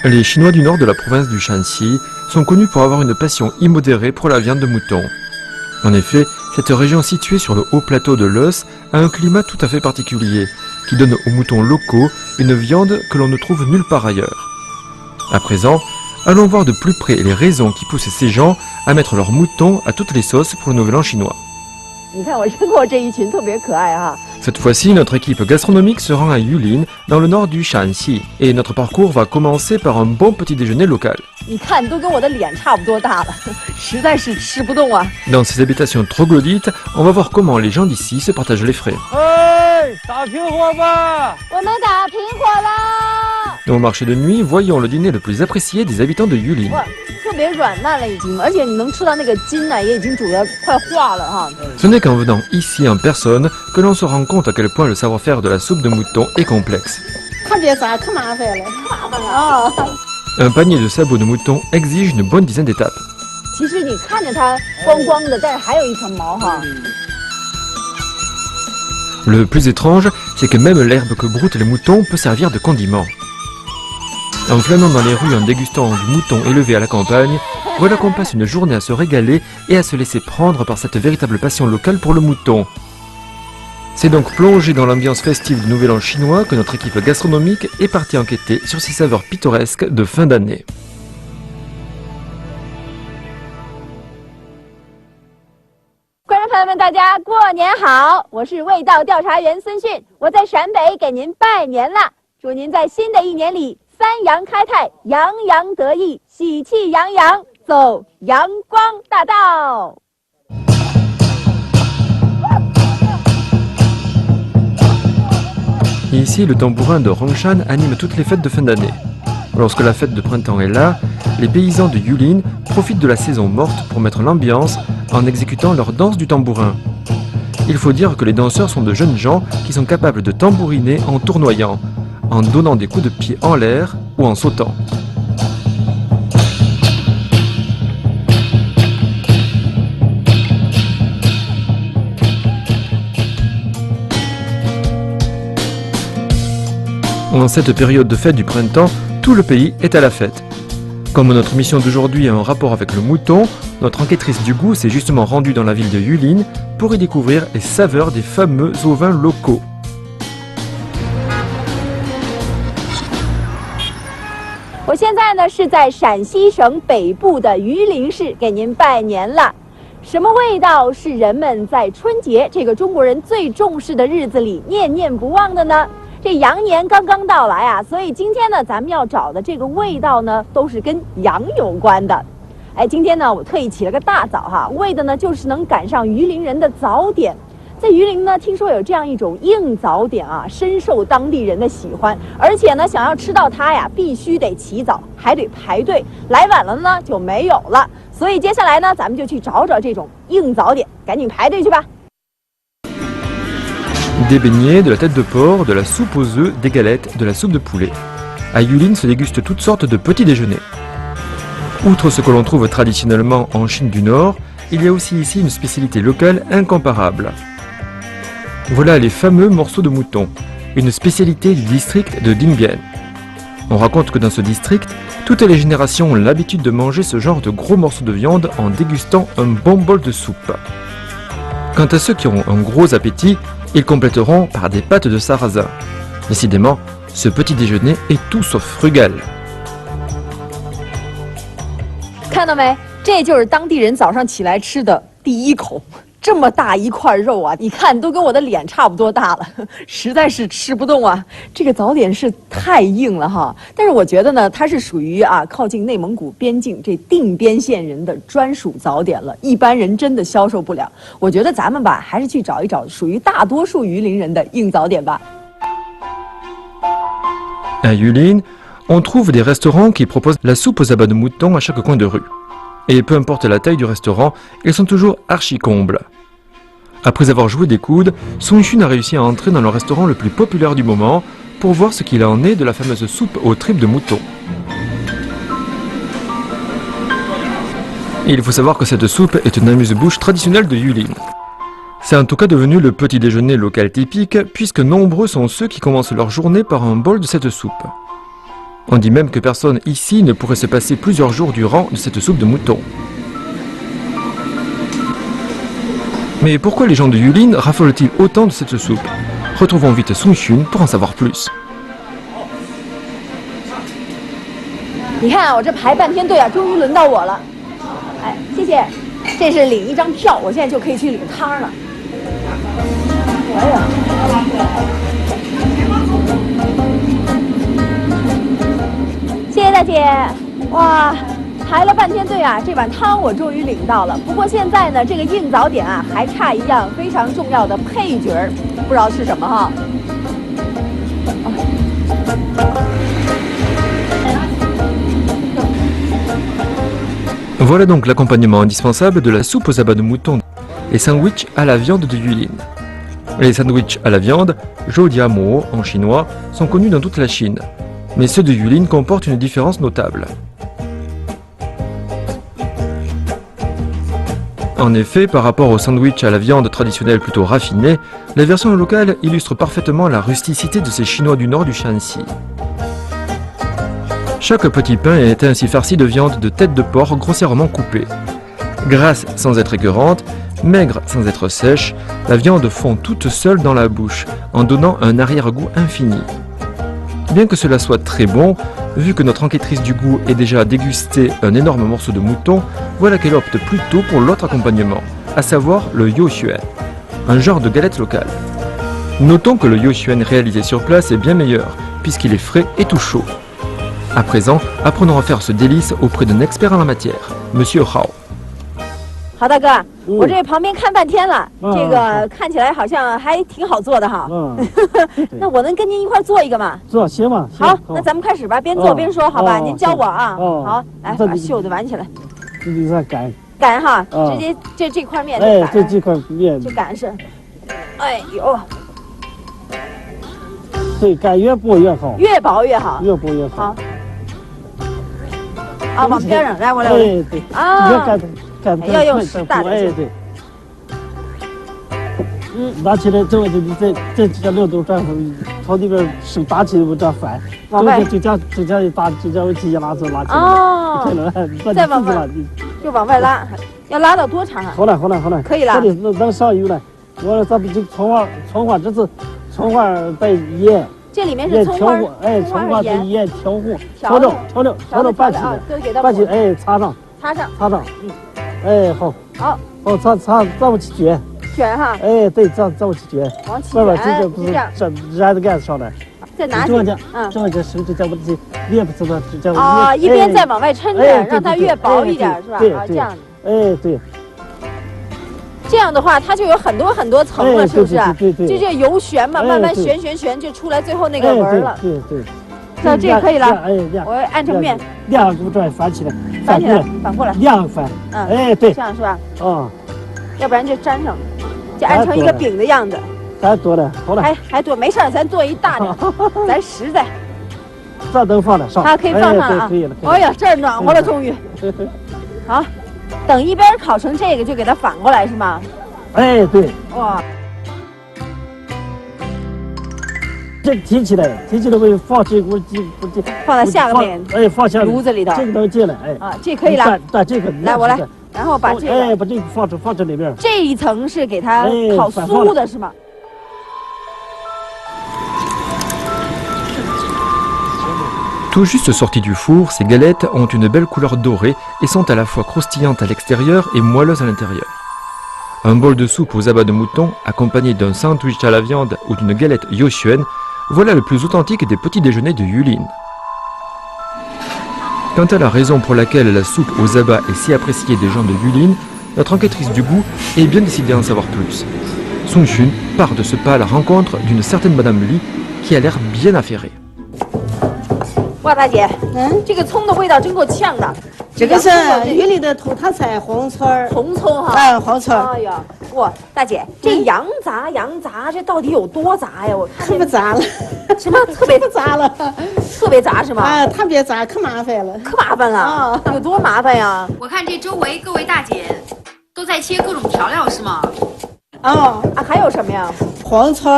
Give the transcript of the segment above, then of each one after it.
Les Chinois du nord de la province du Shanxi sont connus pour avoir une passion immodérée pour la viande de mouton. En effet, cette région située sur le haut plateau de l'Osse a un climat tout à fait particulier, qui donne aux moutons locaux une viande que l'on ne trouve nulle part ailleurs. À présent, allons voir de plus près les raisons qui poussent ces gens à mettre leurs moutons à toutes les sauces pour le Nouvel An chinois. Cette fois-ci, notre équipe gastronomique se rend à Yulin, dans le nord du Shanxi, et notre parcours va commencer par un bon petit déjeuner local. Dans ces habitations troglodytes, on va voir comment les gens d'ici se partagent les frais. Au marché de nuit, voyons le dîner le plus apprécié des habitants de Yulin. Ce n'est qu'en venant ici en personne que l'on se rend compte à quel point le savoir-faire de la soupe de mouton est complexe. Un panier de sabots de mouton exige une bonne dizaine d'étapes. Le plus étrange, c'est que même l'herbe que broutent les moutons peut servir de condiment. En flânant dans les rues en dégustant du mouton élevé à la campagne, voilà qu'on passe une journée à se régaler et à se laisser prendre par cette véritable passion locale pour le mouton. C'est donc plongé dans l'ambiance festive du Nouvel An chinois que notre équipe gastronomique est partie enquêter sur ces saveurs pittoresques de fin d'année. Ici, le tambourin de Rongshan anime toutes les fêtes de fin d'année. Lorsque la fête de printemps est là, les paysans de Yulin profitent de la saison morte pour mettre l'ambiance en exécutant leur danse du tambourin. Il faut dire que les danseurs sont de jeunes gens qui sont capables de tambouriner en tournoyant, en donnant des coups de pied en l'air ou en sautant. En cette période de fête du printemps, tout le pays est à la fête. Comme notre mission d'aujourd'hui a un rapport avec le mouton, notre enquêtrice du goût s'est justement rendue dans la ville de Yulin pour y découvrir les saveurs des fameux ovins locaux. Je suis dans le Shanxi省北部的榆林市给您拜年了。什么味道是人们在春节这个中国人最重视的日子里念念不忘的呢？这羊年刚刚到来啊，所以今天呢，咱们要找的这个味道呢，都是跟羊有关的。哎，今天呢，我特意起了个大早哈，为的呢就是能赶上榆林人的早点。在榆林呢，听说有这样一种硬早点啊，深受当地人的喜欢，而且呢，想要吃到它呀，必须得起早，还得排队，来晚了呢就没有了。所以接下来呢，咱们就去找找这种硬早点，赶紧排队去吧。Des beignets, de la tête de porc, de la soupe aux œufs, des galettes, de la soupe de poulet. À Yulin se dégustent toutes sortes de petits déjeuners. Outre ce que l'on trouve traditionnellement en Chine du Nord, il y a aussi ici une spécialité locale incomparable. Voilà les fameux morceaux de mouton, une spécialité du district de Dingbian. On raconte que dans ce district, toutes les générations ont l'habitude de manger ce genre de gros morceaux de viande en dégustant un bon bol de soupe. Quant à ceux qui ont un gros appétit, ils compléteront par des pâtes de sarrasin. Décidément, ce petit déjeuner est tout sauf frugal. 看到没？这就是当地人早上起来吃的第一口。这么大一块肉啊，你看都跟我的脸差不多大了，实在是吃不动啊。这个早点是太硬了哈，但是我觉得呢，它是属于靠近内蒙古边境这定边县人的专属早点了，一般人真的消受不了。我觉得咱们吧，还是去找一找属于大多数榆林人的硬早点吧。À Yulin, on trouve des restaurants qui proposent la soupe aux abats de mouton à chaque coin de rue. Et peu importe la taille du restaurant, ils sont toujours archi-combles. Après avoir joué des coudes, Song Xun a réussi à entrer dans le restaurant le plus populaire du moment pour voir ce qu'il en est de la fameuse soupe aux tripes de mouton. Et il faut savoir que cette soupe est une amuse-bouche traditionnelle de Yulin. C'est en tout cas devenu le petit déjeuner local typique puisque nombreux sont ceux qui commencent leur journée par un bol de cette soupe. On dit même que personne ici ne pourrait se passer plusieurs jours durant de cette soupe de mouton. Mais pourquoi les gens de Yulin raffolent-ils autant de cette soupe? Retrouvons vite Song Xun pour en savoir plus. 你看我这排半天队啊，终于轮到我了。哎，谢谢，这是领一张票，我现在就可以去领汤了。哎呀！谢谢大姐，哇，排了半天队啊，这碗汤我终于领到了。不过现在呢，这个硬早点啊，还差一样非常重要的配角儿，不知道是什么哈。Voilà donc l'accompagnement indispensable de la soupe aux abats de mouton, les sandwichs à la viande de Yulin. Les sandwichs à la viande, zhou dia mo en chinois, sont connus dans toute la Chine. Mais ceux de Yulin comportent une différence notable. En effet, par rapport au sandwich à la viande traditionnel plutôt raffiné, la version locale illustre parfaitement la rusticité de ces Chinois du nord du Shanxi. Chaque petit pain est ainsi farci de viande de tête de porc grossièrement coupée. Grasse sans être écœurante, maigre sans être sèche, la viande fond toute seule dans la bouche, en donnant un arrière-goût infini. Bien que cela soit très bon, vu que notre enquêtrice du goût ait déjà dégusté un énorme morceau de mouton, voilà qu'elle opte plutôt pour l'autre accompagnement, à savoir le yoxuan, un genre de galette locale. Notons que le yoxuan réalisé sur place est bien meilleur, puisqu'il est frais et tout chaud. À présent, apprenons à faire ce délice auprès d'un expert en la matière, Monsieur Hao. 好，大哥，我这旁边看半天了，这个看起来好像还挺好做的哈。那我能跟您一块做一个吗？做行吧。好，那咱们开始吧，边做边说，好吧？您教我啊。好，来把袖子挽起来。你再擀。擀哈，直接这块面。哎，这块面。就擀是。哎呦。对，擀越薄越好。越薄越好。越薄越好。好。啊，往边上来，我来。对对。啊。要用大的。哎对。拿起来之后就这叫六度转，从那边手打起来这样翻，往外就这样一打，就这样直接拉起来。哦。再往外，就往外拉，要拉到多长啊？好了，可以了。这里能上油了。我咱们这葱花，这是葱花带盐。这里面是葱花，哎，葱花带盐调和，调料拌起来，拌起来，哎，插上。哎，好，咱们去卷哈。哎，对，咱们去卷。往起卷。这个不是燃着杆子上来。再拿起。这样手指在我这面不是这样。啊，一边再往外抻着，让它越薄一点，是吧？啊，这样。哎，对。这样的话，它就有很多层了，是不是？对。就这油旋嘛，慢慢旋，就出来最后那个纹了。对。那这可以了。哎，我按成面。两个转翻起来。反过来。两翻。哎，对。这样是吧？啊。要不然就粘上，就按成一个饼的样子。还多了，好了。还多，没事儿，咱做一大点，咱实在。这能放得上。可以放上了啊。可以了。哎呀，这儿暖和了，终于。好。等一边烤成这个，就给它反过来是吗？哎，对。哇，这提起来会放这锅放在下面，哎，放下炉子里头，这个能进来，哎。啊，这可以了。但这个来，我来，然后把这个，哎，把这个放这里边。这一层是给它烤酥的是吗？ Tout juste sorties du four, ces galettes ont une belle couleur dorée et sont à la fois croustillantes à l'extérieur et moelleuses à l'intérieur. Un bol de soupe aux abats de mouton, accompagné d'un sandwich à la viande ou d'une galette yoxuan, voilà le plus authentique des petits déjeuners de Yulin. Quant à la raison pour laquelle la soupe aux abats est si appréciée des gens de Yulin, notre enquêtrice du goût est bien décidée à en savoir plus. Song Xun part de ce pas à la rencontre d'une certaine Madame Li qui a l'air bien affairée. 哇，大姐，这个葱的味道真够呛的。这个是云里的土塔菜红葱儿，红葱哈。哎，红葱。哎呀，哇，大姐，这羊杂这到底有多杂呀？我看可不杂了。什么特别杂了？特别杂是吗？啊，特别杂，可麻烦了。可麻烦了啊！有多麻烦呀？我看这周围各位大姐都在切各种调料是吗？哦啊，还有什么呀？黄葱、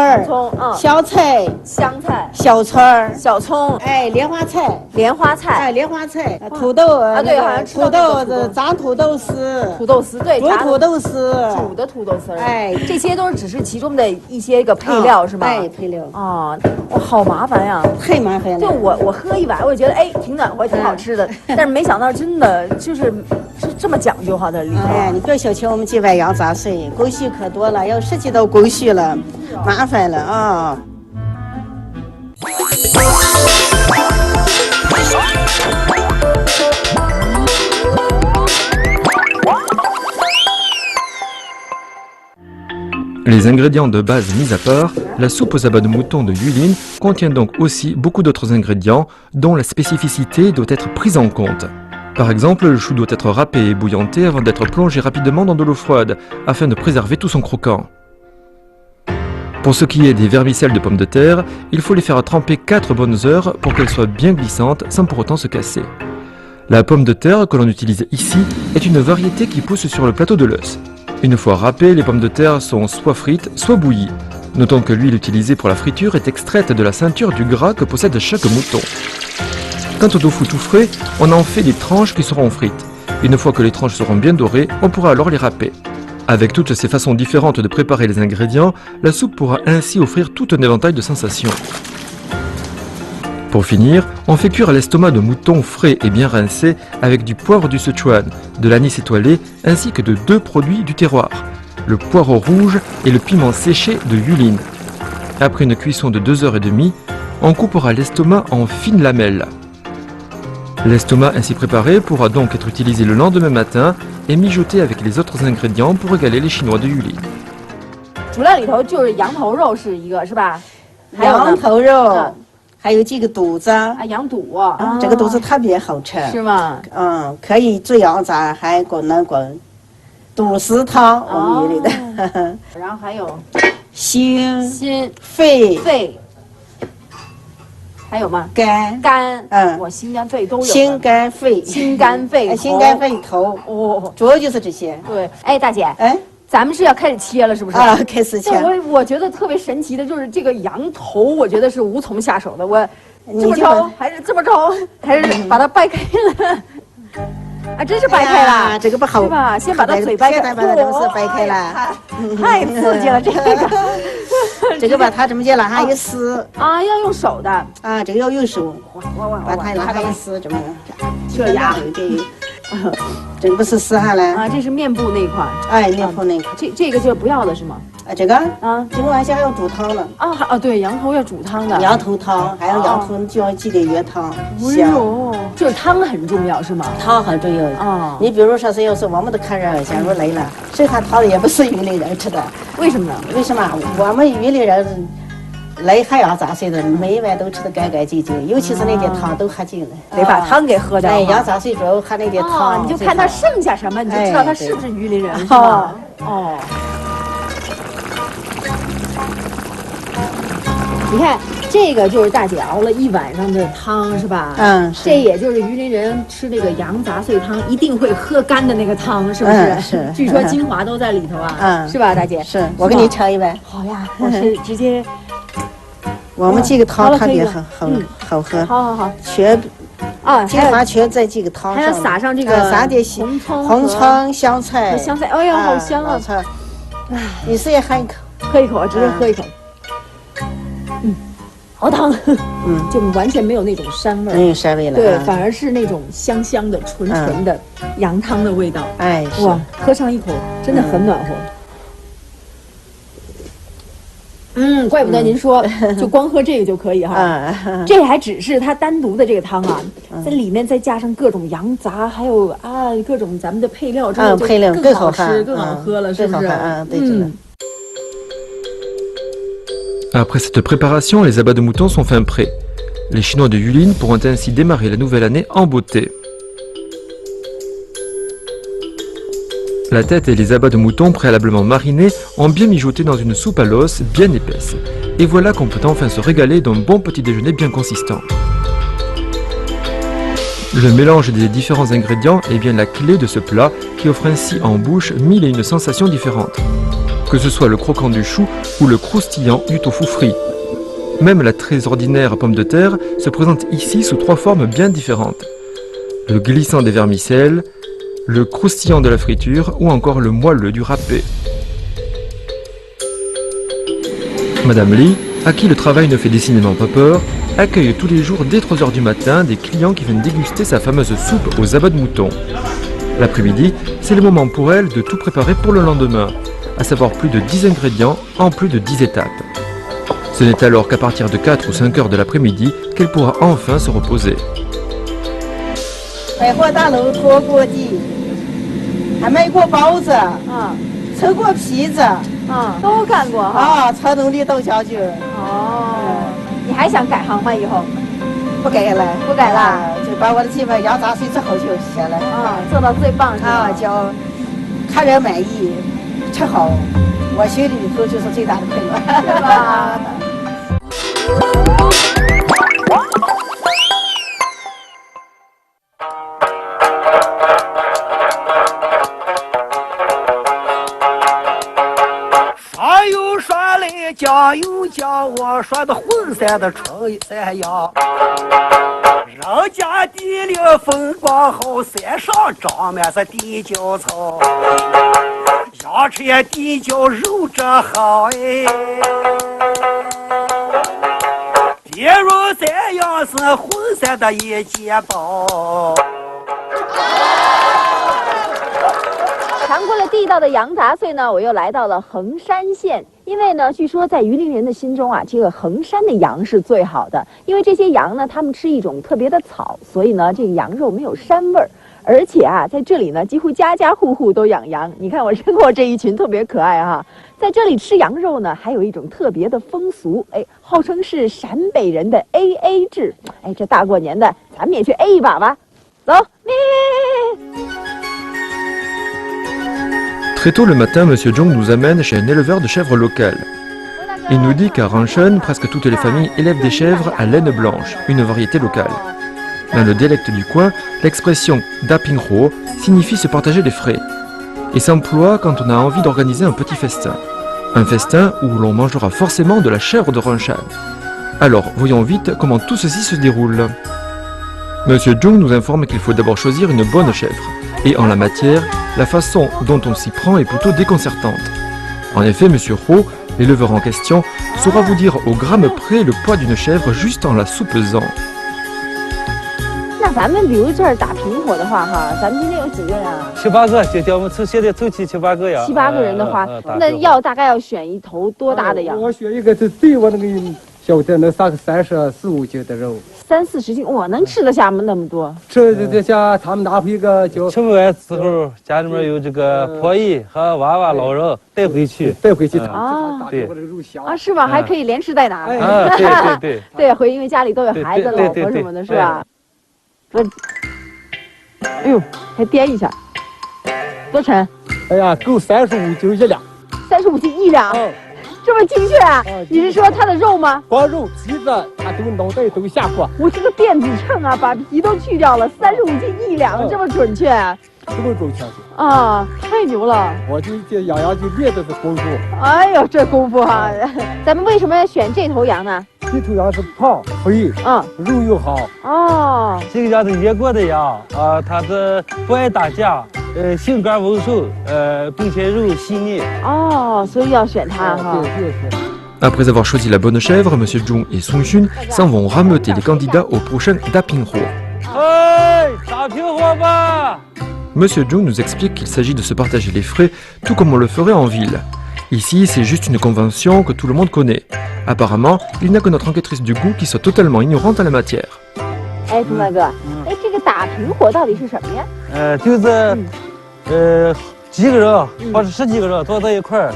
小菜、香菜、小葱、小葱，莲花菜、莲花菜，莲花菜，土豆对，好像土豆子炸土豆丝，土豆丝对，煮土豆丝，煮的土豆丝，这些都是只是其中的一些个配料是吗？配料哇，好麻烦呀，太麻烦了。就我喝一碗，我觉得挺暖和，挺好吃的，但是没想到真的就是这么讲究哈，这里头。你别小瞧我们这碗羊杂碎，工序可多了，要涉及到工序了，麻烦了啊。Les ingrédients de base mis à part, la soupe aux abats de mouton de Yulin contient donc aussi beaucoup d'autres ingrédients dont la spécificité doit être prise en compte. Par exemple, le chou doit être râpé et bouillanté avant d'être plongé rapidement dans de l'eau froide, afin de préserver tout son croquant. Pour ce qui est des vermicelles de pommes de terre, il faut les faire tremper 4 bonnes heures pour qu'elles soient bien glissantes sans pour autant se casser. La pomme de terre que l'on utilise ici est une variété qui pousse sur le plateau de l'Eus. Une fois râpées, les pommes de terre sont soit frites, soit bouillies. Notons que l'huile utilisée pour la friture est extraite de la ceinture du gras que possède chaque mouton. Quant au tofu tout frais, on en fait des tranches qui seront frites. Une fois que les tranches seront bien dorées, on pourra alors les râper. Avec toutes ces façons différentes de préparer les ingrédients, la soupe pourra ainsi offrir tout un éventail de sensations. Pour finir, on fait cuire l'estomac de mouton frais et bien rincé avec du poivre du Sichuan, de l'anis étoilé ainsi que de 2 produits du terroir, le poireau rouge et le piment séché de Yulin. Après une cuisson de 2h30, on coupera l'estomac en fines lamelles. L'estomac ainsi préparé pourra donc être utilisé le lendemain matin et mijoté avec les autres ingrédients pour régaler les Chinois de Yulin. 主料里头就是羊头肉是一个是吧？还有羊头肉。还有这个肚子羊肚这个肚子特别好吃，是吗？可以做羊杂，还能滚肚丝汤，我们这里的。然后还有心、肺，还有吗？肝，我心肝肺都有。心肝肺，心肝肺头，主要就是这些。对，大姐，咱们是要开始切了，是不是？开始切。我觉得特别神奇的就是这个羊头，我觉得是无从下手的。我这么着还是这么着，还是把它掰开了。真是掰开了，这个不好，是吧？先把它嘴掰开，把它都是掰开了，太刺激了，这个。这个把它这么就拿下一撕要用手的这个要用手，把它拿下一撕，这么这样这个不是撕下来这是面部那一块，面部那一块，这个就是不要的是吗？这个这个玩意还要煮汤呢对，羊头要煮汤的，羊头汤，还有羊头就要记得原汤，香，就是汤很重要是吗？汤很重要你比如说是要是我们的客人假如来了，这碗汤也不是榆林人吃的，为什么呢？为什么？我们榆林人来汉阳杂碎的，每一碗都吃得干干净净，尤其是那点汤都喝净了，得把汤给喝掉。羊杂碎主要喝那点汤，你就看他剩下什么，你就知道他是不是榆林人，是吧？你看这个就是大姐熬了一晚上的汤，是吧？这也就是榆林人吃这个羊杂碎汤一定会喝干的那个汤，是不是？是。据说精华都在里头是吧，大姐？是。我给你盛一碗。好呀，我是直接。我们这个汤特别好喝。好。全精华全在这个汤上。还要撒上这个撒点红葱、香菜。哎呀，好香啊！你是也喝一口？喝一口，直接喝一口。熬汤，就完全没有那种膻味，没有膻味了，对，反而是那种香香的、纯纯的羊汤的味道。哇，喝上一口真的很暖和。怪不得您说就光喝这个就可以哈。这还只是它单独的这个汤在里面再加上各种羊杂，还有各种咱们的配料之后，配料更好吃、更好喝了，是不是？对。Après cette préparation, les abats de mouton sont fin prêts. Les Chinois de Yulin pourront ainsi démarrer la nouvelle année en beauté. La tête et les abats de mouton préalablement marinés ont bien mijoté dans une soupe à l'os bien épaisse. Et voilà qu'on peut enfin se régaler d'un bon petit déjeuner bien consistant. Le mélange des différents ingrédients est bien la clé de ce plat qui offre ainsi en bouche 1001 sensations différentes. que ce soit le croquant du chou ou le croustillant du tofu frit. Même la très ordinaire pomme de terre se présente ici sous 3 formes bien différentes. Le glissant des vermicelles, le croustillant de la friture ou encore le moelleux du râpé. Madame Lee, à qui le travail ne fait décidément pas peur, accueille tous les jours dès 3 h du matin des clients qui viennent déguster sa fameuse soupe aux abats de mouton. L'après-midi, c'est le moment pour elle de tout préparer pour le lendemain, à savoir plus de 10 ingrédients en plus de 10 étapes. Ce n'est alors qu'à partir de 4 ou 5 heures de l'après-midi qu'elle pourra enfin se reposer. 百货大楼拖过地，还卖过包子，扯过皮子，都干过哈。啊，炒农的豆角菌。哦，你还想改行吗？以后？不改了，不改了，就把我的基本压榨水之后就下来，做到最棒是吧？叫客人满意，吃好，我心里头就是最大的快乐，是吧？上有刷来酱油酱，我刷的浑身的春山羊。人家地里风光好，山上长满是地椒草，羊吃地椒肉质好哎。比如这样是浑身的一件包。尝过了地道的羊杂碎呢，我又来到了衡山县。因为呢，据说在榆林人的心中啊，这个衡山的羊是最好的。因为这些羊呢，它们吃一种特别的草，所以呢，这个羊肉没有膻味儿。而且啊，在这里呢，几乎家家户户都养羊。你看我身后这一群特别可爱哈。在这里吃羊肉呢，还有一种特别的风俗，号称是陕北人的 AA 制。这大过年的，咱们也去 A 一把吧。走，Très tôt le matin, Monsieur Zhong nous amène chez un éleveur de chèvres local. Il nous dit qu'à Ranchen, presque toutes les familles élèvent des chèvres à laine blanche, une variété locale. Dans le dialecte du coin, l'expression dapinghuo signifie se partager les frais et s'emploie quand on a envie d'organiser un petit festin. Un festin où l'on mangera forcément de la chèvre de Ranshan. Alors, voyons vite comment tout ceci se déroule. Monsieur Zhong nous informe qu'il faut d'abord choisir une bonne chèvre. Et en la matière, la façon dont on s'y prend est plutôt déconcertante. En effet, Monsieur Ho, l'éleveur en question, saura vous dire au gramme près le poids d'une chèvre juste en la soupesant. 那咱们比如这儿打平伙的话哈，咱们今天有几个人啊？7、8个，就我们现在凑齐7、8个呀。7、8个人的话，那大概要选一头多大的羊？我选一个对我那个小的能杀个30、45斤的肉。30、40斤，哇，能吃得下吗？那么多？吃得下，他们拿回一个就吃不完之后，家里面有这个婆姨和娃娃老人带回去啊，对啊，是吧？还可以连吃带拿。对对，因为家里都有孩子、老婆什么的，是吧？哎呦，还掂一下，多沉？哎呀，够35斤1两。35斤1两。这么精确啊！你是说它的肉吗？光肉皮子，它都脑袋都下过。我这个电子秤啊，把皮都去掉了，35斤1两，这么准确？这么准确啊，太牛了！我就这养羊就练的是功夫。哎呦，这功夫哈！咱们为什么要选这头羊呢？这头羊是胖肥，肉又好。哦，这个羊是野过的羊啊，它是不爱打架。性感温顺，并且肉细腻。哦，所以要选它哈。Après avoir choisi la bonne chèvre, Monsieur Zhong et Song Xun s'en vont rameuter les candidats au prochain Dapinghuo. Monsieur Zhong nous explique qu'il s'agit de se partager les frais, tout comme on le ferait en ville. Ici, c'est juste une convention que tout le monde connaît. Apparemment, il n'y a que notre enquêtrice du goût qui soit totalement ignorante en la matière. 哎，童大哥，这个打平伙到底是什么呀？就是几个人或者10几个人坐在一块儿，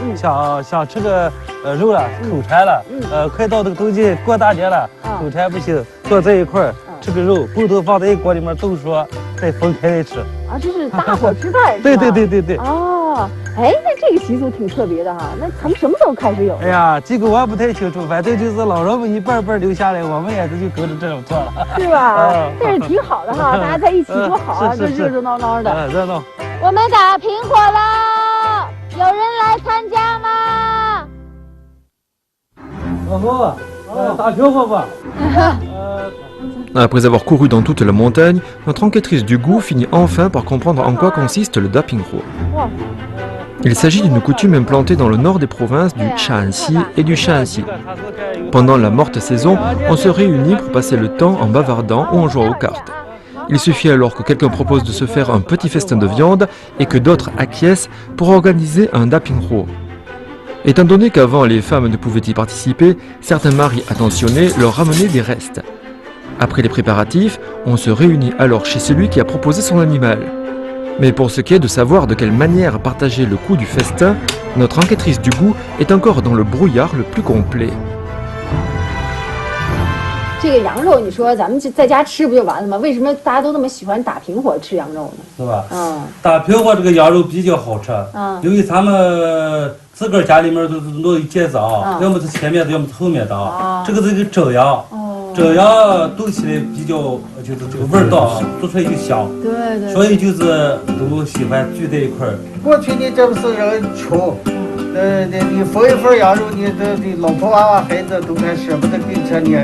想吃个肉了，口馋了，快到这个冬季过大节了，口馋不行，坐在一块儿吃个肉，共同放在一锅里面炖熟，再分开来吃。啊，这是大伙吃饭是吧？对。哦，哎，那这个习俗挺特别的哈。那从什么时候开始有？哎呀，这个我也不太清楚，反正就是老人们一辈辈留下来，我们也是就跟着这样做了，是吧？但是挺好的哈，大家在一起多好啊，就热热闹闹的。热闹。我们打平伙了。有人来参加吗？老婆，打票吧吧。Après avoir couru dans toute la montagne, notre enquêtrice du goût finit enfin par comprendre en quoi consiste le Dapingro. Il s'agit d'une coutume implantée dans le nord des provinces du Shaanxi et du Shaanxi. Pendant la morte saison, on se réunit pour passer le temps en bavardant ou en jouant aux cartes. Il suffit alors que quelqu'un propose de se faire un petit festin de viande et que d'autres acquiescent pour organiser un Dapingro. Étant donné qu'avant les femmes ne pouvaient y participer, certains maris attentionnés leur ramenaient des restes. Après les préparatifs, on se réunit alors chez celui qui a proposé son animal. Mais pour ce qui est de savoir de quelle manière partager le coût du festin, notre enquêtrice du goût est encore dans le brouillard le plus complet. 这个羊肉，你说咱们在家吃不就完了吗？为什么大家都那么喜欢打平火吃羊肉呢？是吧？嗯，打平火这个羊肉比较好吃，因为咱们自个儿家里面都弄节枣，要么是前面的，要么是后面的。这个是一个蒸羊，蒸羊炖起来比较就是这个味道做出来就香。对对。所以就是都喜欢聚在一块儿。过去你这不是人穷，你分一份羊肉，你的老婆娃娃孩子都还舍不得给吃你。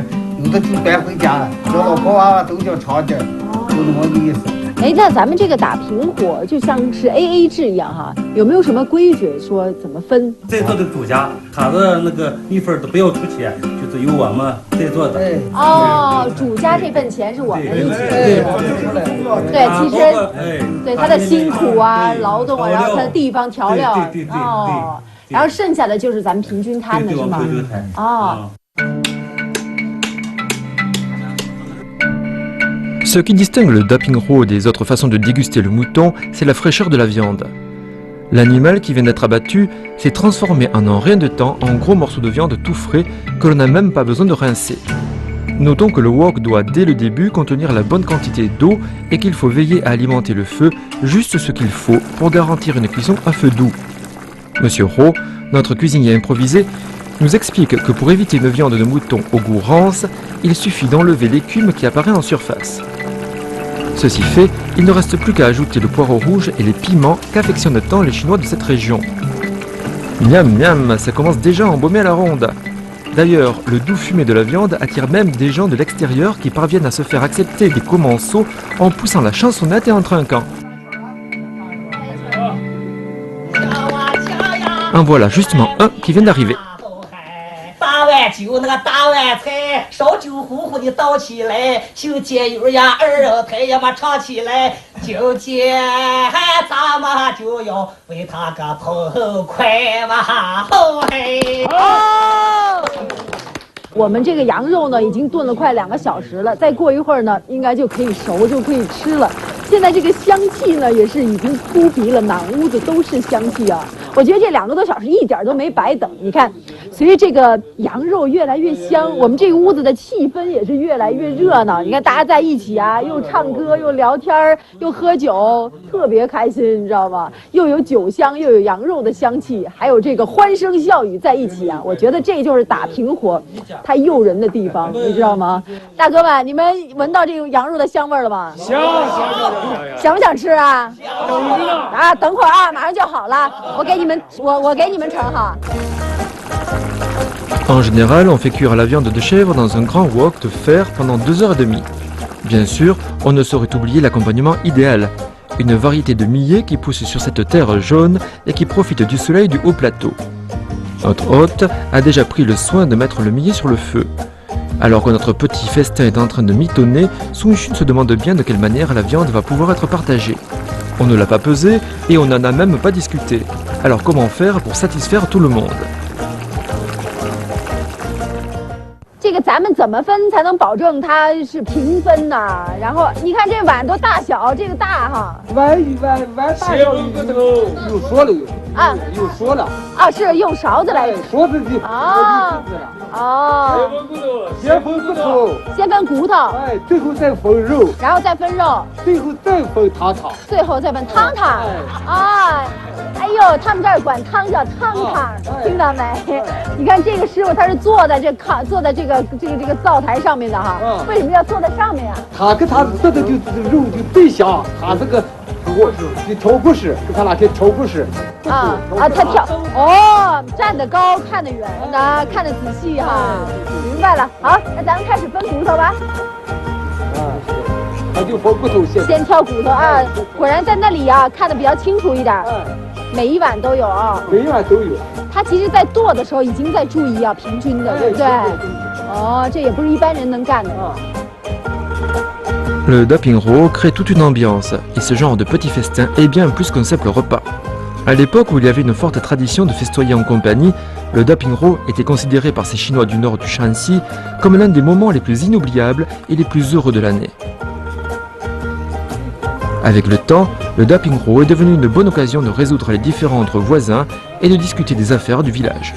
有的就搬回家，叫老婆娃娃都叫长点，就那么个意思。哎，那咱们这个打平火就像是 AA 制一样哈，有没有什么规矩说怎么分？在座的主家，他的那个一分都不要出钱，就是由我们在座的。哦，主家这份钱是我们一起的。对，其实对他的辛苦啊、劳动啊，然后他的地方调料哦，然后剩下的就是咱们平均摊的是吗？哦。 Ce qui distingue le Dapingro des autres façons de déguster le mouton, c'est la fraîcheur de la viande. L'animal qui vient d'être abattu s'est transformé en un rien de temps en gros morceaux de viande tout frais que l'on n'a même pas besoin de rincer. Notons que le wok doit dès le début contenir la bonne quantité d'eau et qu'il faut veiller à alimenter le feu juste ce qu'il faut pour garantir une cuisson à feu doux. Monsieur Ho, notre cuisinier improvisé, nous explique que pour éviter une viande de mouton au goût rance, il suffit d'enlever l'écume qui apparaît en surface. Ceci fait, il ne reste plus qu'à ajouter le poireau rouge et les piments qu'affectionnent tant les Chinois de cette région. Miam miam, ça commence déjà à embaumer à la ronde. D'ailleurs, le doux fumé de la viande attire même des gens de l'extérieur qui parviennent à se faire accepter des commensaux en poussant la chansonnette et en trinquant. En voilà justement un qui vient d'arriver. 大碗酒，那个大碗菜，烧酒乎乎的倒起来，就见有呀二太呀嘛唱起来，就见咱们就要为他个痛快嘛吼嘿。我们这个羊肉呢，已经炖了快2个小时了，再过一会儿呢，应该就可以熟，就可以吃了。现在这个香气呢，也是已经扑鼻了，满屋子都是香气啊！我觉得这2个多小时一点都没白等。你看，随着这个羊肉越来越香，我们这个屋子的气氛也是越来越热闹。你看大家在一起啊，又唱歌，又聊天，又喝酒，特别开心，你知道吗？又有酒香，又有羊肉的香气，还有这个欢声笑语在一起啊！我觉得这就是打平火太诱人的地方，你知道吗？大哥们，你们闻到这个羊肉的香味了吗？想不想吃啊？啊，等会儿啊，马上就好了。我给你们盛哈。En général, on fait cuire la viande de chèvre dans un grand wok de fer pendant 2h30. Bien sûr, on ne saurait oublier l'accompagnement idéal. Une variété de millet qui pousse sur cette terre jaune et qui profite du soleil du haut plateau. Notre hôte a déjà pris le soin de mettre le millet sur le feu. Alors que notre petit festin est en train de mitonner, Sung Chun se demande bien de quelle manière la viande va pouvoir être partagée. On ne l'a pas pesée et on n'en a même pas discuté. Alors comment faire pour satisfaire tout le monde? 这个咱们怎么分才能保证它是平分呢？然后你看这碗多大小，这个大哈。碗大小有说了啊，有说了啊，是用勺子来说的的哦哦，先分骨头，先分骨头，哎，最后再分肉，然后再分肉，最后再分汤汤，最后再分汤汤啊！哎呦，他们这儿管汤叫汤汤，听到没？你看这个师傅他是坐在这个灶台上面的哈，为什么要坐在上面呀？他跟他吃的就是肉就最香，他这个我是你头不是，就看那些头不是。他跳哦，站得高，看得远的，看得仔细哈。明白了，好，那咱们开始分骨头吧。他就分骨头先挑骨头啊，果然在那里啊看得比较清楚一点。每一碗都有啊。每一碗都有。他其实，在剁的时候已经在注意啊，平均的，对不对？哦，这也不是一般人能干的。Le Dapinro crée toute une ambiance, et ce genre de petit festin est bien plus qu'un simple repas. À l'époque où il y avait une forte tradition de festoyer en compagnie, le Dapinro était considéré par ces Chinois du nord du Shanxi comme l'un des moments les plus inoubliables et les plus heureux de l'année. Avec le temps, le Dapinro est devenu une bonne occasion de résoudre les différends entre voisins et de discuter des affaires du village.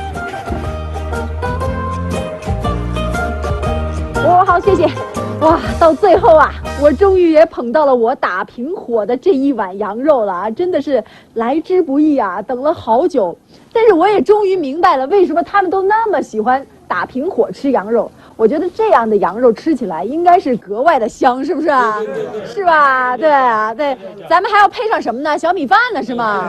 好，谢谢。哇，到最后啊，我终于也捧到了我打平火的这一碗羊肉了啊！真的是来之不易啊，等了好久。但是我也终于明白了，为什么他们都那么喜欢打平火吃羊肉。我觉得这样的羊肉吃起来应该是格外的香，是不是啊？是吧？对啊，对，咱们还要配上什么呢？小米饭呢，是吗？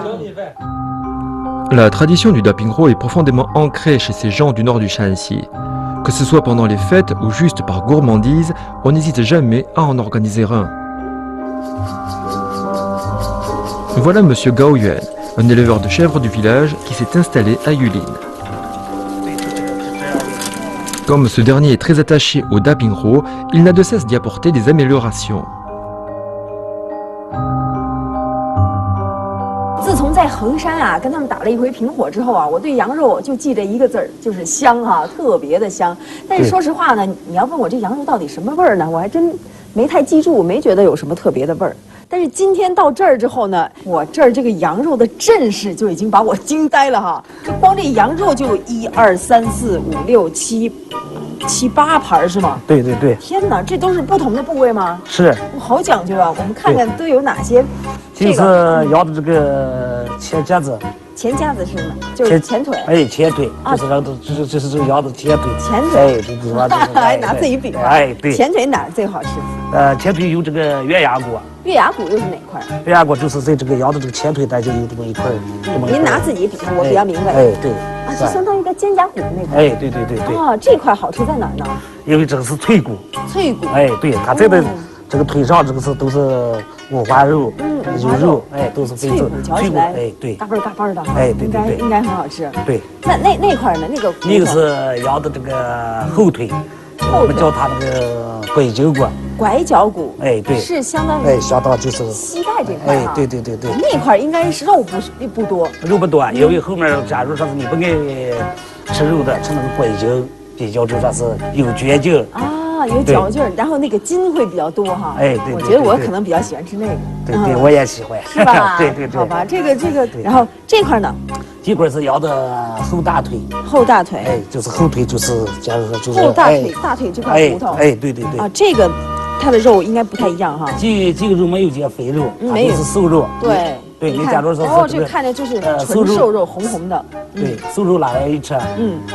La tradition du Dapinro est profondément ancrée chez ces gens du nord du Shanxi. Que ce soit pendant les fêtes ou juste par gourmandise, on n'hésite jamais à en organiser un. Voilà Monsieur Gao Yuan, un éleveur de chèvres du village qui s'est installé à Yulin. Comme ce dernier est très attaché au Dapinro, il n'a de cesse d'y apporter des améliorations. 自从在衡山啊跟他们打了一回平火之后啊，我对羊肉就记着一个字儿，就是香哈，特别的香。但是说实话呢，你要问我这羊肉到底什么味儿呢，我还真没太记住，没觉得有什么特别的味儿。但是今天到这儿之后呢，我这儿这个羊肉的阵势就已经把我惊呆了哈！就光这羊肉就有1、2、3、4、5、6、7、8盘是吗？对对对。天哪，这都是不同的部位吗？是。好讲究啊！我们看看都有哪些。这是羊的这个前夹子。前夹子是什么？就是前腿。哎，前腿，就是让这是这个羊的前腿。前腿。哎，对对吧？还拿自己比。哎，对。前腿哪儿最好吃？前腿有这个月牙骨。月牙骨又是哪块？月牙骨就是在这个羊的这个前腿带就有这么一块。您拿自己比，我比较明白。哎，对。啊，就相当于一个肩胛骨那块。哎，对对对对。啊，这块好吃在哪儿呢？因为这个是脆骨。脆骨。哎，对，它这个这个腿上这个都是五花肉。有肉，哎，都是非脆骨，嚼起来，哎，对，嘎嘣嘎嘣的，哎，对对对，应该很好吃。对，那块呢？那个是羊的这个后腿，我们叫它那个拐角骨。拐角骨，哎，对，是相当于哎，相当就是膝盖这块哎，对对对对，那块应该是肉不多，肉不多，因为后面假如说是你不爱吃肉的，吃那个拐角比较就说是有嚼劲啊，有嚼劲儿，然后那个筋会比较多哈。哎，对，我觉得我可能比较喜欢吃那个。对对，我也喜欢。是吧？对对对。好吧，这个，然后这块呢？这块是羊的后大腿。后大腿。哎，就是后腿，就是假如说就是后大腿，大腿这块骨头。哎，对对对。啊，这个它的肉应该不太一样哈。这个肉没有这肥肉，没有是瘦肉。对。对，你假如说哦，这看着就是纯瘦肉，红红的。对，瘦肉拿来一吃，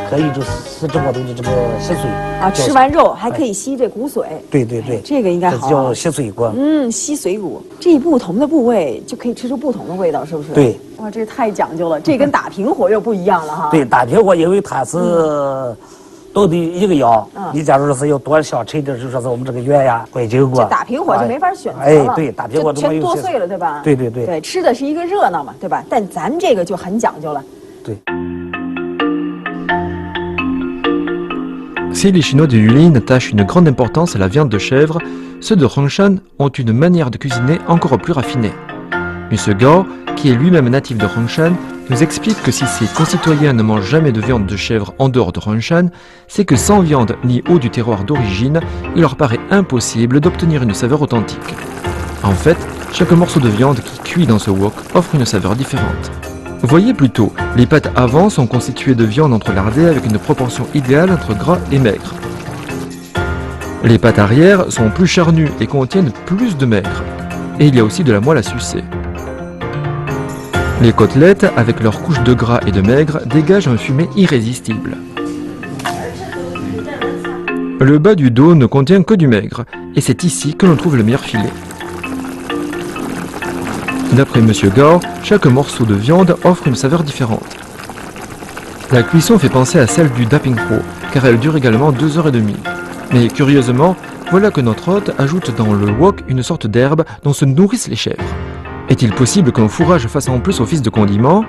可以就是这个东西这个吸水啊，吃完肉还可以吸这骨髓。对对对，这个应该好。叫吸髓骨。吸髓骨，这不同的部位就可以吃出不同的味道，是不是？对。哇，这太讲究了，这跟打平火又不一样了哈。对，打平火因为它是。到底一个羊，你假如说是要多想吃点，就说是我们这个月牙拐角骨。打平火就没法选择了。哎，对，打平火都全剁碎了，对吧？对对对。对，吃的是一个热闹嘛，对吧？但咱们这个就很讲究了。对。Si les Chinois de Yulin attachent une grande importance à la viande de chèvre, ceux de Hongshan ont une manière de cuisiner encore plus raffinée. Monsieur Gao, qui est lui-même natif de Hongshan, nous explique que si ses concitoyens ne mangent jamais de viande de chèvre en dehors de Hongshan, c'est que sans viande ni eau du terroir d'origine, il leur paraît impossible d'obtenir une saveur authentique. En fait, chaque morceau de viande qui cuit dans ce wok offre une saveur différente. Voyez plutôt, les pattes avant sont constituées de viande entrelardée avec une proportion idéale entre gras et maigre. Les pattes arrière sont plus charnues et contiennent plus de maigre. Et il y a aussi de la moelle à sucer. Les côtelettes, avec leur couche de gras et de maigre, dégagent un fumet irrésistible. Le bas du dos ne contient que du maigre, et c'est ici que l'on trouve le meilleur filet. D'après M. Gao, chaque morceau de viande offre une saveur différente. La cuisson fait penser à celle du dapingro, car elle dure également 2h30. Mais curieusement, voilà que notre hôte ajoute dans le wok une sorte d'herbe dont se nourrissent les chèvres. Est-il possible qu'un fourrage fasse en plus office de condiment?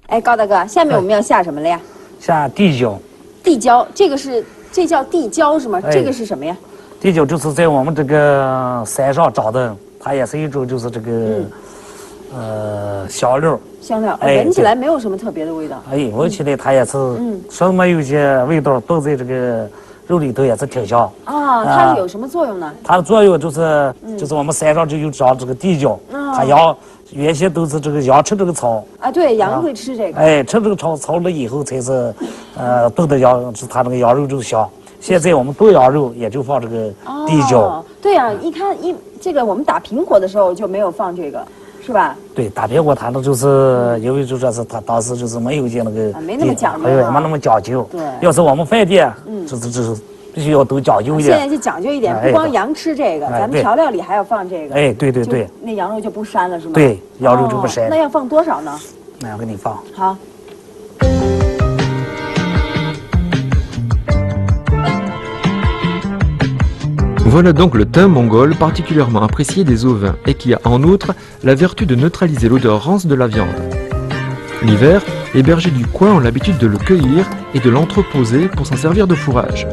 哎，高大哥，下面我们要下什么了呀？下地椒。地椒，这叫地椒是吗？哎这个是什么呀？地椒就是在我们这个山上长的，它也是一种就是这个香料。香料，哎闻起来没有什么特别的味道。哎，闻起来它也是，稍微有些味道，炖在这个肉里头也是挺香。啊，它是有什么作用呢？它的作用就是我们山上就有长这个地椒，它羊原先都是这个羊吃这个草。啊，对，羊会吃这个。哎，吃这个草了以后才是，炖的羊，它那个羊肉就香。现在我们炖羊肉也就放这个地椒。哦，对呀，一看这个我们打平火的时候就没有放这个，是吧？对，打平火它那就是因为就说是它当时就是没有见那个，没那么讲究，没那么讲究。对，要是我们饭店，就是必须要都讲究一点。现在就讲究一点，不光羊吃这个，咱们调料里还要放这个。哎，对对对，那羊肉就不膻了，是吗？对，羊肉就不膻。那要放多少呢？那我给你放。好。Voilà donc le thym mongol particulièrement apprécié des ovins et qui a en outre la vertu de neutraliser l'odeur rance de la viande. L'hiver, les bergers du coin ont l'habitude de le cueillir et de l'entreposer pour s'en servir de fourrage.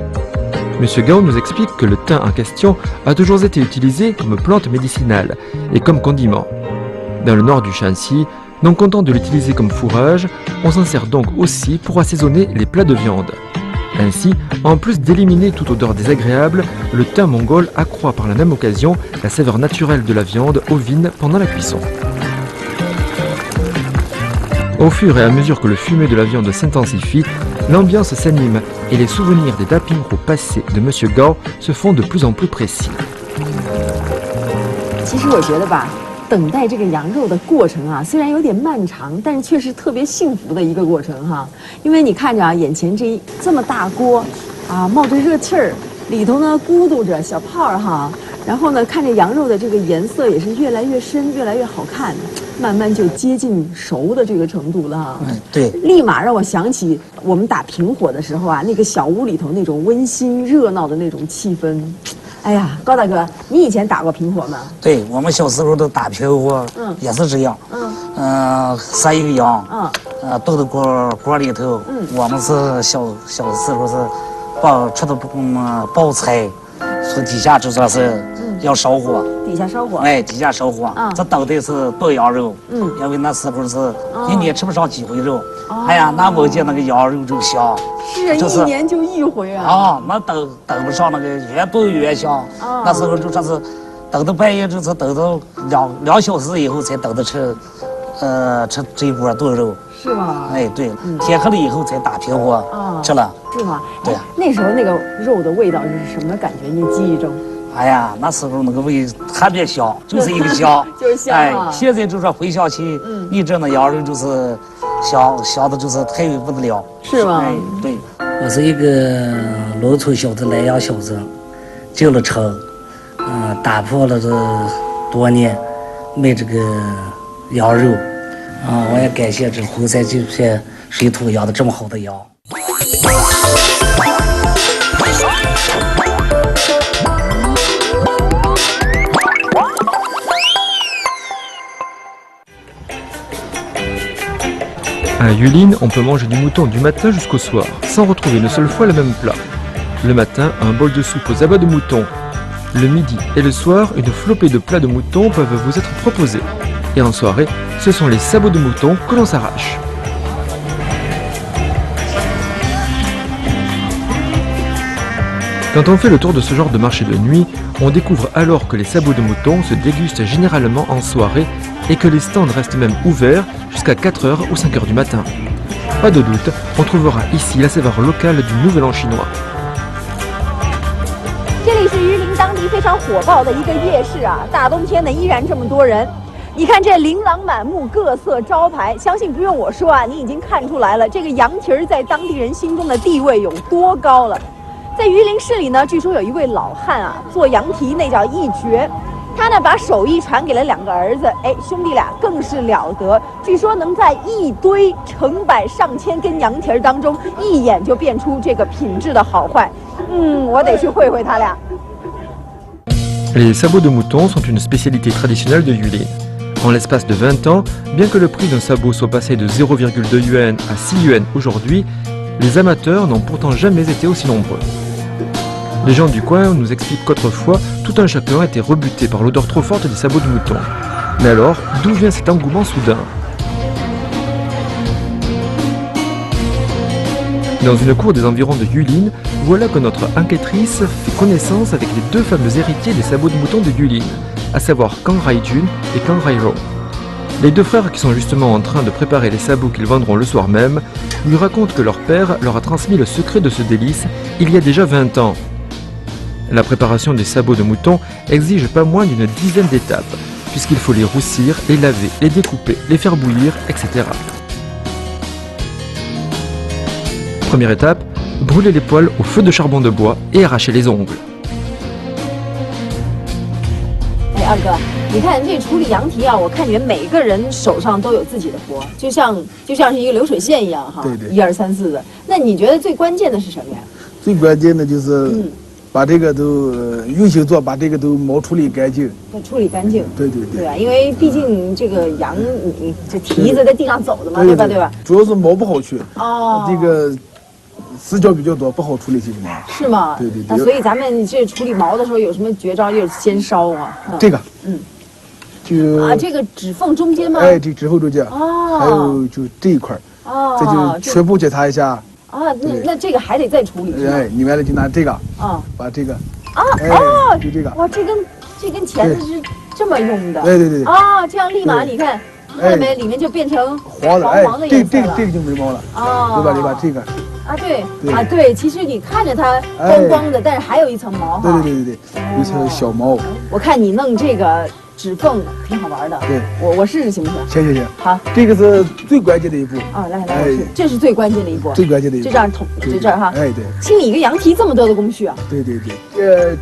Monsieur Gao nous explique que le thym en question a toujours été utilisé comme plante médicinale et comme condiment. Dans le nord du Shanxi, non content de l'utiliser comme fourrage, on s'en sert donc aussi pour assaisonner les plats de viande. Ainsi, en plus d'éliminer toute odeur désagréable, le thym mongol accroît par la même occasion la saveur naturelle de la viande ovine pendant la cuisson. Au fur et à mesure que le fumet de la viande s'intensifie, l'ambiance s'anime et les souvenirs des dapingro passés de Monsieur Gao se font de plus en plus précis. 其实我觉得吧，等待这个羊肉的过程啊，虽然有点漫长，但是却是特别幸福的一个过程哈。因为你看着啊，眼前这么大锅，啊冒着热气儿，里头呢咕嘟着小泡儿哈，然后呢看着羊肉的这个颜色也是越来越深，越来越好看，慢慢就接近熟的这个程度了哈。对，立马让我想起我们打平火的时候啊，那个小屋里头那种温馨热闹的那种气氛。哎呀，高大哥，你以前打过平火吗？对，我们小时候都打平火，也是这样。杀一个羊，炖到锅里头。我们是小时候是吃的包菜，从底下就说是要烧火。底下烧火。哎，底下烧火。这等的是炖羊肉。因为那时候是一年吃不上几回肉。哎呀，那我见那个羊肉就香。是啊，一年就一回啊！啊，那等不上那个越炖越香。那时候就说是等到半夜，就是等到2小时以后才等着吃这一锅炖肉。是吗？哎，对，天黑了以后才打平火吃了。是吗？对。那时候那个肉的味道是什么感觉？你记忆中？哎呀，那时候那个味特别香，就是一个香，就是香哎，现在就说回想起一阵的羊肉，就是香的，就是太不得了。是吗？哎，对。我是一个农村小子，南阳小子，进了城，打破了这多年卖这个羊肉，我也感谢这红山这片水土养的这么好的羊。À Yulin, on peut manger du mouton du matin jusqu'au soir, sans retrouver une seule fois le même plat. Le matin, un bol de soupe aux abats de mouton. Le midi et le soir, une flopée de plats de mouton peuvent vous être proposés. Et en soirée, ce sont les sabots de mouton que l'on s'arrache. Quand on fait le tour de ce genre de marché de nuit, on découvre alors que les sabots de mouton se dégustent généralement en soirée et que les stands restent même ouverts jusqu'à 4h ou 5h du matin. Pas de doute, on trouvera ici la saveur locale du Nouvel An chinois. 这里是榆林当地非常火爆的一个夜市啊，大冬天的依然这么多人。你看这琳琅满目、各色招牌，相信不用我说啊，你已经看出来了，这个羊蹄儿在当地人心中的地位有多高了。在榆林市里呢，据说有一位老汉啊，做羊蹄那叫一绝。他呢把手艺传给了2个儿子，哎，兄弟俩更是了得。据说能在一堆成百上千根羊蹄当中，一眼就辨出这个品质的好坏。我得去会会他俩。Les sabots de mouton sont une spécialité traditionnelle de Yulin. En l'espace de 20 ans, bien que le prix d'un sabot soit passé de 0,2 yuan à 6 yuan aujourd'hui, les amateurs n'ont pourtant jamais été aussi nombreux. Les gens du coin nous expliquent qu'autrefois, tout un chacun était rebuté par l'odeur trop forte des sabots de mouton. Mais alors, d'où vient cet engouement soudain? Dans une cour des environs de Yulin, voilà que notre enquêtrice fait connaissance avec les 2 fameux héritiers des sabots de mouton de Yulin, à savoir Kang Raijun et Kang Rairo. Les 2 frères qui sont justement en train de préparer les sabots qu'ils vendront le soir même, lui racontent que leur père leur a transmis le secret de ce délice il y a déjà 20 ans. La préparation des sabots de mouton exige pas moins d'une dizaine d'étapes, puisqu'il faut les roussir, les laver, les découper, les faire bouillir, etc. Première étape, brûler les poils au feu de charbon de bois et arracher les ongles. 哎，二哥，你看这处理羊蹄啊，我看你们每个人手上都有自己的活，就像是一个流水线一样哈。对对。1、2、3、4的。那你觉得最关键的是什么呀？最关键的就是把这个都用心做，把这个都毛处理干净。处理干净。对对对。对吧？因为毕竟这个羊，你这蹄子在地上走的嘛，对吧？对吧？主要是毛不好去。哦。这个死角比较多，不好处理这个毛。是吗？对对对。那所以咱们这处理毛的时候有什么绝招？就是先烧啊。这个。就这个指缝中间吗？哎，这指缝中间。哦。还有就这一块。哦。这就全部检查一下。那这个还得再处理。哎，你原来就拿这个。把这个。就这个。哇，这根钳子是这么用的。对对对。这样立马你看，看到没？里面就变成黄的颜色了。这个就没毛了。对吧？你把这个。对，其实你看着它光光的，但是还有一层毛哈。对，有一层小毛。我看你弄这个指缝挺好玩的。对，我试试行不行？行。好，这个是最关键的一步。来，我试，这是最关键的一步。最关键的一步。就这样捅，就这儿哈。对。清理一个羊蹄这么多的工序啊。对。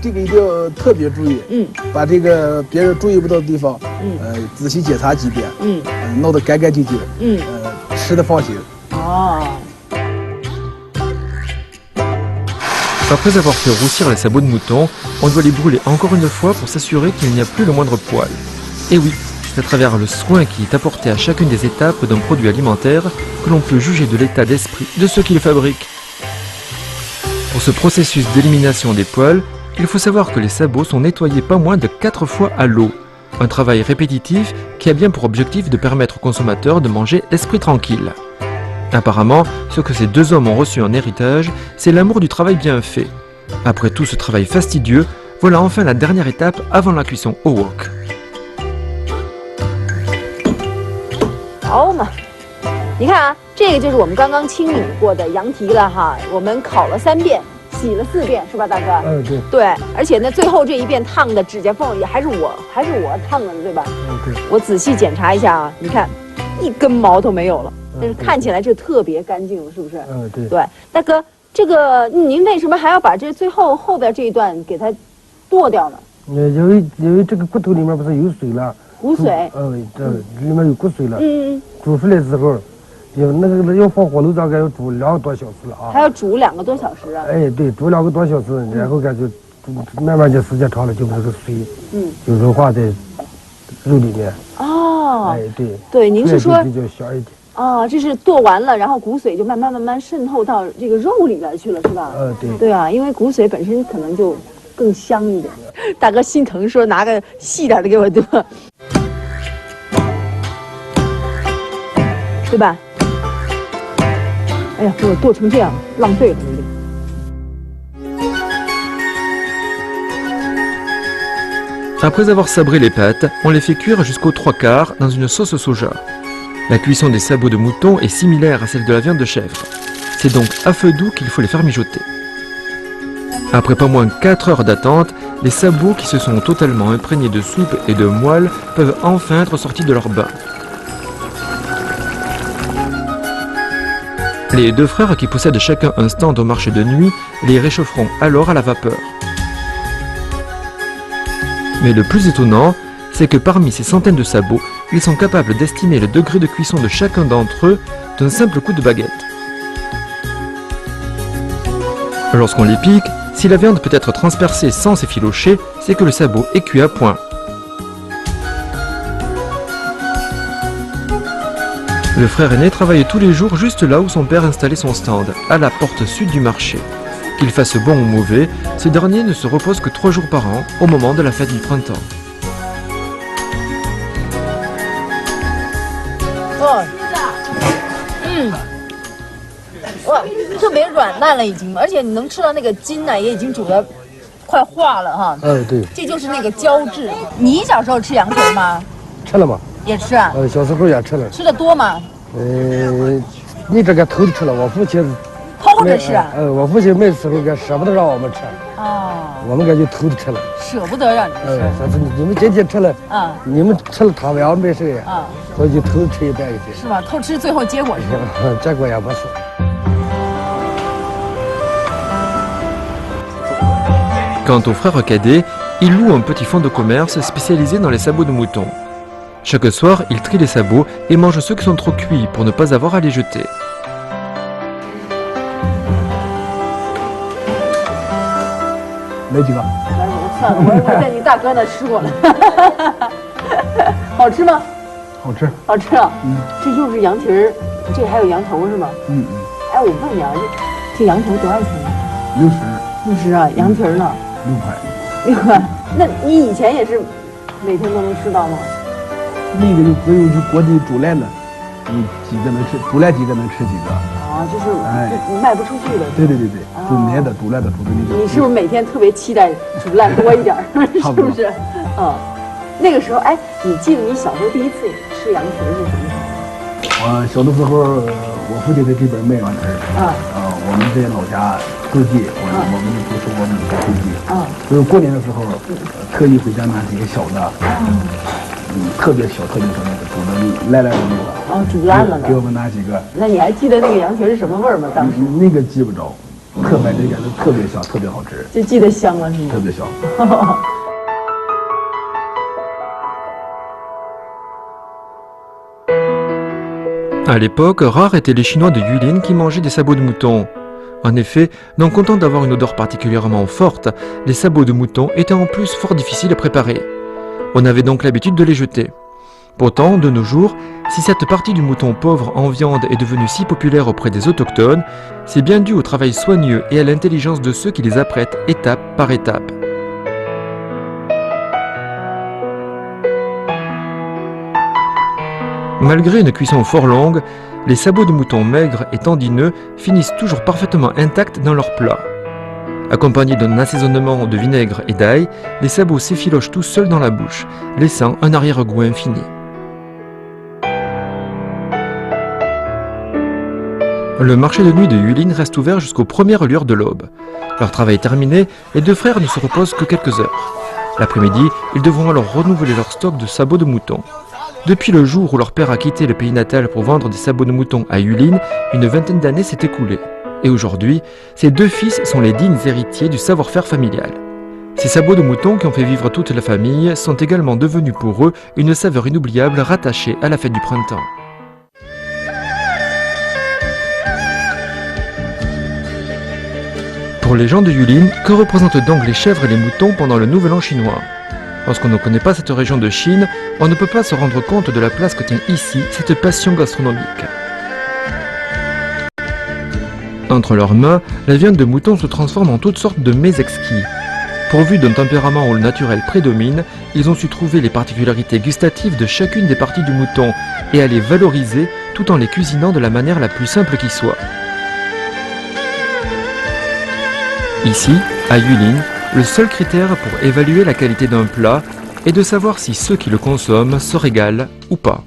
这个一定要特别注意。把这个别人注意不到的地方，仔细检查几遍。弄得干干净净。吃的放心。Après avoir fait roussir les sabots de mouton, on doit les brûler encore une fois pour s'assurer qu'il n'y a plus le moindre poil. Et oui, c'est à travers le soin qui est apporté à chacune des étapes d'un produit alimentaire que l'on peut juger de l'état d'esprit de ceux qui le fabriquent. Pour ce processus d'élimination des poils, il faut savoir que les sabots sont nettoyés pas moins de 4 fois à l'eau. Un travail répétitif qui a bien pour objectif de permettre aux consommateurs de manger l'esprit tranquille. Apparemment, ce que ces 2 hommes ont reçu en héritage, c'est l'amour du travail bien fait. Après tout ce travail fastidieux, voilà enfin la dernière étape avant la cuisson au wok. 好嘛，你看啊，这个就是我们刚刚清理过的羊蹄了哈，我们烤了3遍，洗了4遍，是吧，大哥？对，而且呢，最后这一遍烫的指甲缝也还是我烫的，对吧？对。我仔细检查一下啊，你看，一根毛都没有了。但是看起来就特别干净，是不是？对，大哥，这个您为什么还要把这最后边这一段给它剁掉呢？因为这个骨头里面不是有水了，骨髓。这里面有骨髓了。煮出来之后，要放火炉大概要煮2个多小时了啊。还要煮2个多小时啊？对，煮2个多小时，然后感觉慢慢的时间长了，就把这个水就融化在肉里面。对，您是说比较小一点。这是剁完了，然后骨髓就慢慢渗透到这个肉里边去了，是吧？对啊，因为骨髓本身可能就更香一点。大哥心疼说拿个细点的给我剁，对吧？哎呀，给我剁成这样，浪费了。Après avoir sabré les pâtes, on les fait cuire jusqu'aux 3/4 dans une sauce soja. La cuisson des sabots de mouton est similaire à celle de la viande de chèvre. C'est donc à feu doux qu'il faut les faire mijoter. Après pas moins de 4 heures d'attente, les sabots qui se sont totalement imprégnés de soupe et de moelle peuvent enfin être sortis de leur bain. Les deux frères qui possèdent chacun un stand au marché de nuit les réchaufferont alors à la vapeur. Mais le plus étonnant, c'est que parmi ces centaines de sabots, ils sont capables d'estimer le degré de cuisson de chacun d'entre eux d'un simple coup de baguette. Lorsqu'on les pique, si la viande peut être transpercée sans s'effilocher, c'est que le sabot est cuit à point. Le frère aîné travaille tous les jours juste là où son père installait son stand, à la porte sud du marché. Qu'il fasse bon ou mauvais, ce dernier ne se repose que 3 jours par an, au moment de la fête du printemps. Oh. 哇，特别软烂了已经，而且你能吃到那个筋呢，也已经煮得快化了哈。对。这就是那个胶质。你小时候吃羊蹄吗？吃了吗？也吃啊。小时候也吃了。吃的多吗？你这个偷着吃了，我父亲偷着吃啊？我父亲没时候舍不得让我们吃。哦。我们感觉偷着吃了。舍不得让你吃。说是你们今天吃了，你们吃了他们要没事呀，所以就偷着吃一半一些。是吧？偷吃最后结果是？结果也不是。Quant au frère cadet, il loue un petit fonds de commerce spécialisé dans les sabots de mouton. Chaque soir, il trie les sabots et mange ceux qui sont trop cuits pour ne pas avoir à les jeter. 来几个？算了，我在你大哥那吃过了，好吃吗？好吃，好吃啊！这又是羊蹄儿，这还有羊头是吗？哎，我问你啊，这羊头多少钱呢？60啊，羊蹄儿呢？6块。那你以前也是每天都能吃到吗？那个就只有是国内煮来了，几个能吃，煮来几个能吃几个。啊，就是卖不出去的。对，煮来的那个。你是不是每天特别期待煮烂多一点？是不是？那个时候，哎，你记得你小时候第一次吃羊蹄是什么时候？我小的时候，我父亲在这边卖羊蹄我们在老家周记，我们不是我们家周记就是过年的时候，特意回家拿几个小的，特别小那个煮的烂的那个。煮烂了的。给我们拿几个。那你还记得那个羊蹄是什么味儿吗？当时那个记不着，特别这个特别香，特别好吃。就记得香了是吗？特别香。À l'époque, rares étaient les Chinois de Yulin qui mangeaient des sabots de mouton. En effet, non content d'avoir une odeur particulièrement forte, les sabots de mouton étaient en plus fort difficiles à préparer. On avait donc l'habitude de les jeter. Pourtant, de nos jours, si cette partie du mouton pauvre en viande est devenue si populaire auprès des autochtones, c'est bien dû au travail soigneux et à l'intelligence de ceux qui les apprêtent étape par étape. Malgré une cuisson fort longue, les sabots de mouton maigres et tendineux finissent toujours parfaitement intacts dans leur plat. Accompagnés d'un assaisonnement de vinaigre et d'ail, les sabots s'effilochent tout seuls dans la bouche, laissant un arrière-goût infini. Le marché de nuit de Yulin reste ouvert jusqu'aux premières lueurs de l'aube. Leur travail terminé, les deux frères ne se reposent que quelques heures. L'après-midi, ils devront alors renouveler leur stock de sabots de mouton. Depuis le jour où leur père a quitté le pays natal pour vendre des sabots de mouton à Yulin, une vingtaine d'années s'est écoulée. Et aujourd'hui, ces deux fils sont les dignes héritiers du savoir-faire familial. Ces sabots de mouton qui ont fait vivre toute la famille sont également devenus pour eux une saveur inoubliable rattachée à la fête du printemps. Pour les gens de Yulin, que représentent donc les chèvres et les moutons pendant le Nouvel An chinois? Lorsqu'on ne connaît pas cette région de Chine, on ne peut pas se rendre compte de la place que tient ici cette passion gastronomique. Entre leurs mains, la viande de mouton se transforme en toutes sortes de mets exquis. Pourvus d'un tempérament où le naturel prédomine, ils ont su trouver les particularités gustatives de chacune des parties du mouton et à les valoriser tout en les cuisinant de la manière la plus simple qui soit. Ici, à Yulin, le seul critère pour évaluer la qualité d'un plat est de savoir si ceux qui le consomment se régalent ou pas.